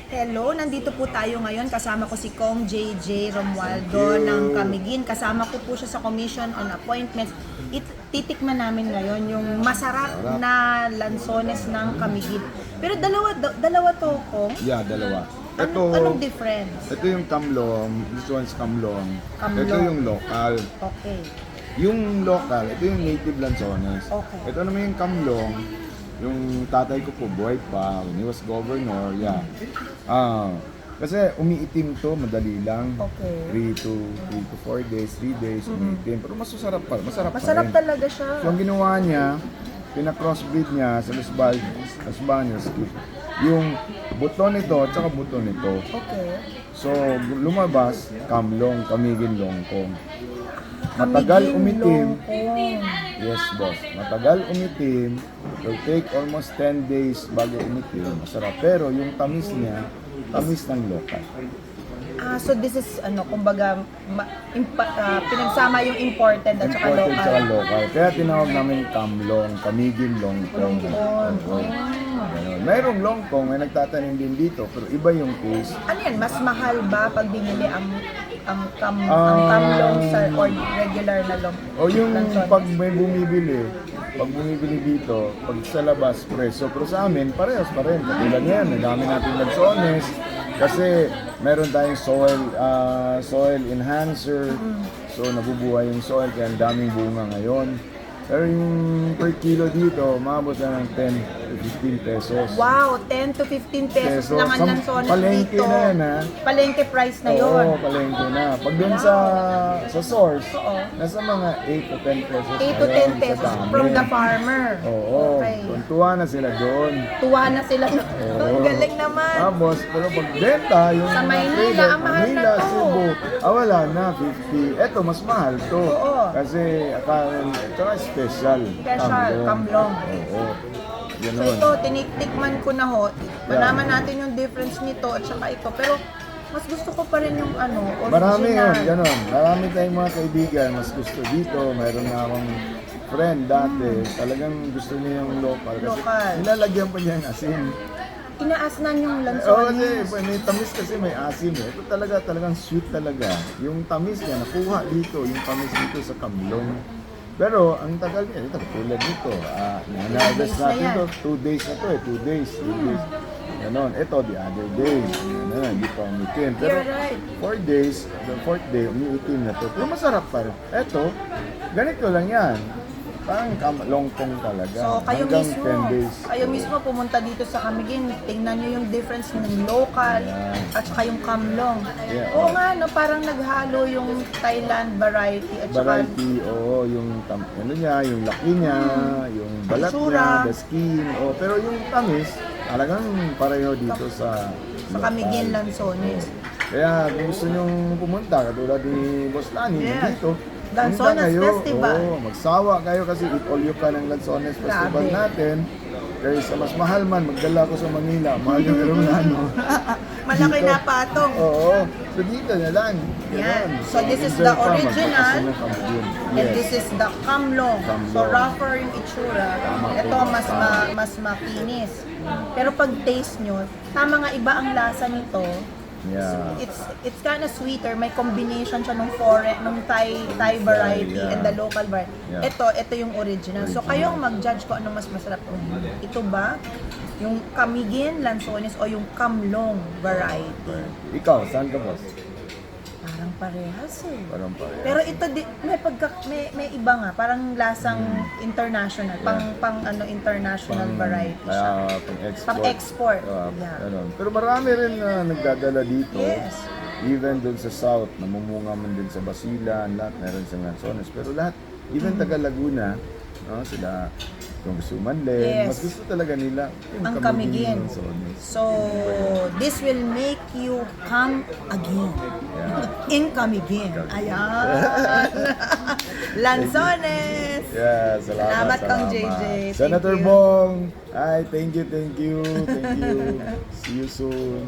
Hello, nandito po tayo ngayon. Kasama ko si Kong JJ Romualdo ng Camiguin. Kasama ko po siya sa Commission on Appointments. Titikman namin ngayon yung masarap na lansones ng Camiguin. Pero dalawa to, Kong. Yeah, dalawa. Anong difference? Ito yung kamlong, this one's kamlong. Kamlong. Ito yung local. Okay. Yung local, ito yung native lansones. Okay. Ito naman yung kamlong, yung tatay ko po buhay pa, when he was governor, yeah. Kasi umiitim to, madali lang. Okay. 3 to 4 days, 3 days, umiitim. Pero masarap pa, masarap pa Masarap rin. talaga siya. So ang ginawa niya, pina-crossbreed niya sa Los Baños, yung buto nito at saka buto nito. Okay. So lumabas, kamlong, Camiguin longkong. Matagal Camiguin umitim. longkong. Yes, boss. Matagal umitim. It will take almost 10 days bago umitim. Masarap. Pero yung tamis niya, tamis ng local. So this is kumbaga pinagsama yung imported at saka Imported local. tsaka local. Kaya tinawag namin kamlong, Camiguin longkong. Longkong. Ganun. Mayroong longkong, may nagtatanim din dito, pero iba yung taste. Ano yan? Mas mahal ba pag binili ang kamlong sa or regular na long? O yung lanson? pag may bumibili dito, pag sa labas, preso. Pero sa amin, parehas pa rin. Katulad yan, nadami natin lansones. Kasi meron tayong soil enhancer. So nabubuhay yung soil, kaya ang daming bunga ngayon. Pero yung per kilo dito, maabot na ng 10 to 15 pesos. Wow, 10 to 15 pesos lang ang lansones palengke dito. na yan, ha? Palengke price na yon. Oo, palengke na. Pag doon sa source, Oo. nasa mga 8 to 10 pesos. 8 to 10 pesos from the farmer. Oo, Okay. tuntua na sila doon. Tuwa na sila. Oo. Ang galing naman. Tapos, pero pag benta, yung Sa mga Maynila, trader, ang mahal na Manila, to. Cebu, wala na, 50. Eto, mas mahal to. Oo. Kasi, ito na special. Special, kamlong. Oo. So Ganun. ito, tinikman ko na ho. Malaman natin yung difference nito at saka ito. Pero mas gusto ko pa rin yung original. Marami yun, gano'n. Marami tayong mga kaibigan, mas gusto dito. Mayroon nga akong friend dati, talagang gusto niya yung local. Kasi Local. nilalagyan pa niya yung asin. Inaasnan yung Oo, lansones. kasi may tamis kasi may asin eh. Ito talagang sweet talaga. Yung tamis niya, nakuha dito, yung tamis dito sa kamlong. Pero ang tagal niya, ito tulad nito. Na-harvest days na natin yan. to, 2 days na to eh, 2 days. 2 days. Ganon, ito the other day. Ganon, hindi pa umitim. Pero You're right. 4 days, the 4th day, umiitim na to. Pero masarap pa rin. Ito, ganito lang yan. Parang longkong talaga. So Hanggang 10 days. kayo mismo pumunta dito sa Camiguin, tingnan nyo yung difference ng local Yeah. at saka yung kamlong. Yeah. Oo nga, no, parang naghalo yung Thailand variety at saka Variety, oo, yung ano niya, yung laki niya, yung balat Itsura. niya, the skin, pero yung tamis, talagang pareho dito sa Camiguin local. lansones. Kaya kung gusto nyong pumunta, katulad ni Boss Lani, Yes. dito, Lansones pumunta kayo. Festival. Oo, magsawa kayo kasi eat all you can ng Lansones Festival Grabe. natin. Kaya sa mas mahal man, magdala ko sa Manila, mahal yung aeroplano. Malaki Dito. na patong. Oo, so dito na lang. Yan. Ganun. So this is enjoy the pa, original, magpapasok ng Camiguin. and Yes. this is the kamlong. Kamlong. So rougher yung itsura. Tama Ito po. mas makinis. Pero pag taste nyo, tama nga iba ang lasa nito. Yeah. It's kind of sweeter. May combination siya ng foreign, ng Thai variety yeah. and the local variety. Yeah. Ito yung original. So kayo ang mag-judge kung ano mas masarap. Ito ba? Yung Camiguin lansones o yung kamlong variety? Ikaw, saan ka, boss? Parang parehas eh. Parang pareho. Pero ito may iba nga, parang lasang international, pang international variety siya. Pang-export. Pang-export. Yeah. Ganun. Pero marami rin na nagdadala dito. Yes. Even dun sa south, namumunga man din sa Basilan, lahat meron sa Lanzones. Pero lahat, even taga Laguna, sila kung gusto manlin, Yes. mas gusto talaga nila yung Ang Camiguin Camiguin. Lanzones. So, this will make you come again. Yeah. In Camiguin. Ayan. Lanzones! Yeah, Salamat, Kang salamat. JJ. Thank Senator you. Bong, hi, thank you. See you soon.